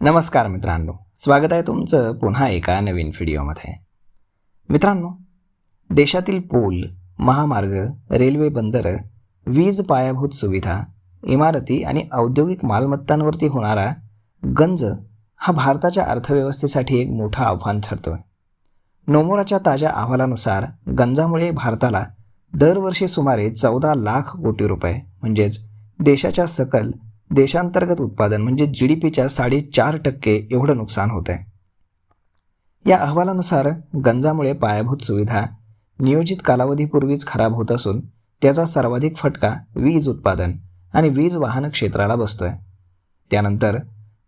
नमस्कार मित्रांनो, स्वागत आहे तुमचं पुन्हा एका नवीन व्हिडिओमध्ये. मित्रांनो, देशातील पूल, महामार्ग, रेल्वे बंदर, वीज पायाभूत सुविधा, इमारती आणि औद्योगिक मालमत्तांवरती होणारा गंज हा भारताच्या अर्थव्यवस्थेसाठी एक मोठं आव्हान ठरतोय. नोमोराच्या ताज्या अहवालानुसार गंजामुळे भारताला दरवर्षी सुमारे 14 लाख कोटी रुपये म्हणजेच देशाच्या सकल देशांतर्गत उत्पादन म्हणजे GDPच्या 4.5% एवढं नुकसान होत आहे. या अहवालानुसार गंजामुळे पायाभूत सुविधा नियोजित कालावधीपूर्वीच खराब होत असून त्याचा सर्वाधिक फटका वीज उत्पादन आणि वीज वाहन क्षेत्राला बसतोय. त्यानंतर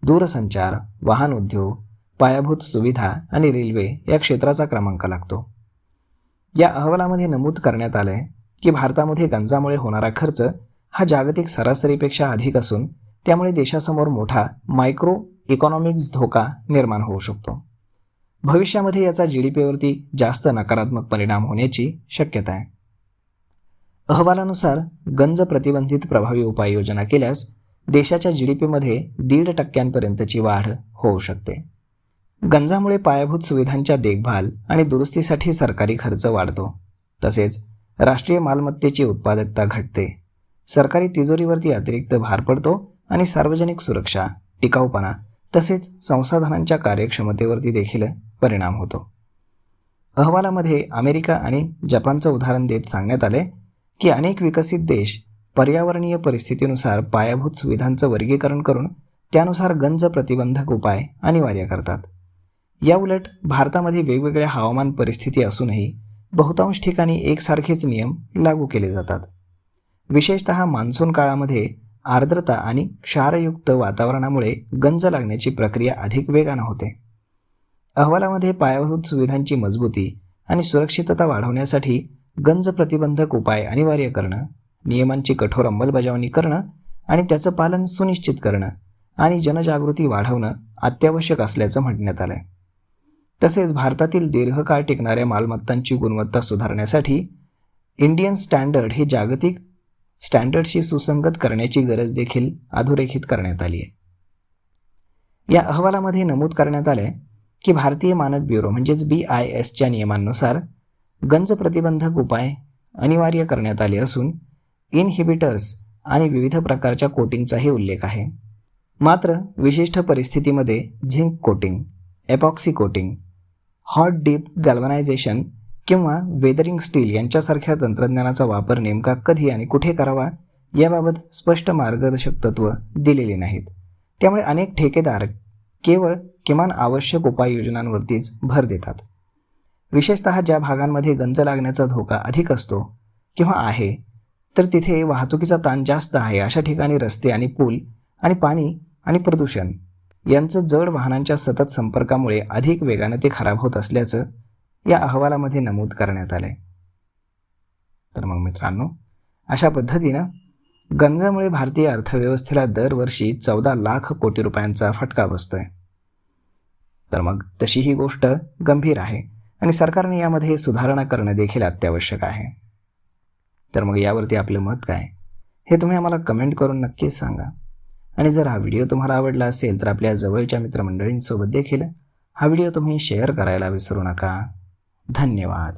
दूरसंचार, वाहन उद्योग, पायाभूत सुविधा आणि रेल्वे या क्षेत्राचा क्रमांक लागतो. या अहवालामध्ये नमूद करण्यात आलं आहे की भारतामध्ये गंजामुळे होणारा खर्च हा जागतिक सरासरीपेक्षा अधिक असून त्यामुळे देशासमोर मोठा मायक्रो इकॉनॉमिक्स धोका निर्माण होऊ शकतो. भविष्यामध्ये याचा GDPवरती जास्त नकारात्मक परिणाम होण्याची शक्यता आहे. अहवालानुसार गंज प्रतिबंधित प्रभावी उपाययोजना केल्यास देशाच्या GDPमध्ये 1.5% वाढ होऊ शकते. गंजामुळे पायाभूत सुविधांच्या देखभाल आणि दुरुस्तीसाठी सरकारी खर्च वाढतो. तसेच राष्ट्रीय मालमत्तेची उत्पादकता घटते. सरकारी तिजोरीवरती अतिरिक्त भार पडतो आणि सार्वजनिक सुरक्षा, टिकाऊपणा तसेच संसाधनांच्या कार्यक्षमतेवरती देखील परिणाम होतो. अहवालामध्ये अमेरिका आणि जपानचं उदाहरण देत सांगण्यात आले की अनेक विकसित देश पर्यावरणीय परिस्थितीनुसार पायाभूत सुविधांचं वर्गीकरण करून त्यानुसार गंज प्रतिबंधक उपाय अनिवार्य करतात. याउलट भारतामध्ये वेगवेगळ्या हवामान परिस्थिती असूनही बहुतांश ठिकाणी एकसारखेच नियम लागू केले जातात. विशेषतः मान्सून काळामध्ये आर्द्रता आणि क्षारयुक्त वातावरणामुळे गंज लागण्याची प्रक्रिया अधिक वेगाने होते. अहवालामध्ये पायाभूत सुविधांची मजबूती आणि सुरक्षितता वाढवण्यासाठी गंज प्रतिबंधक उपाय अनिवार्य करणं, नियमांची कठोर अंमलबजावणी करणं आणि त्याचं पालन सुनिश्चित करणं आणि जनजागृती वाढवणं अत्यावश्यक असल्याचं म्हणण्यात आलं आहे. तसेच भारतातील दीर्घकाळ टिकणाऱ्या मालमत्तांची गुणवत्ता सुधारण्यासाठी इंडियन स्टँडर्ड हे जागतिक स्टँडर्डशी सुसंगत करण्याची गरज देखील अधोरेखित करण्यात आली आहे. या अहवालामध्ये नमूद करण्यात आले की भारतीय मानक ब्युरो म्हणजेच BISच्या नियमांनुसार गंज प्रतिबंधक उपाय अनिवार्य करण्यात आले असून इनहिबिटर्स आणि विविध प्रकारच्या कोटिंगचाही उल्लेख आहे. मात्र विशिष्ट परिस्थितीमध्ये zinc coating, epoxy coating, hot dip galvanisation किंवा वेदरिंग स्टील यांच्यासारख्या तंत्रज्ञानाचा वापर नेमका कधी आणि कुठे करावा याबाबत स्पष्ट मार्गदर्शक तत्त्व दिलेली नाहीत. त्यामुळे अनेक ठेकेदार केवळ किमान आवश्यक उपाययोजनांवरतीच भर देतात. विशेषतः ज्या भागांमध्ये गंज लागण्याचा धोका अधिक असतो किंवा आहे तर तिथे वाहतुकीचा ताण जास्त आहे अशा ठिकाणी रस्ते आणि पूल आणि पाणी आणि प्रदूषण यांचं जड वाहनांच्या सतत संपर्कामुळे अधिक वेगाने ते खराब होत असल्याचं या अहवालामध्ये नमूद करण्यात आले. तर मग मित्रांनो, अशा पद्धतीनं गंजामुळे भारतीय अर्थव्यवस्थेला दरवर्षी 14 लाख कोटी रुपयांचा फटका बसतोय. तर मग तशी ही गोष्ट गंभीर आहे आणि सरकारने यामध्ये सुधारणा करणं देखील अत्यावश्यक आहे. तर मग यावरती आपलं मत काय हे तुम्ही आम्हाला कमेंट करून नक्कीच सांगा. आणि जर हा व्हिडिओ तुम्हाला आवडला असेल तर आपल्या जवळच्या मित्रमंडळींसोबत देखील हा व्हिडिओ तुम्ही शेअर करायला विसरू नका. धन्यवाद.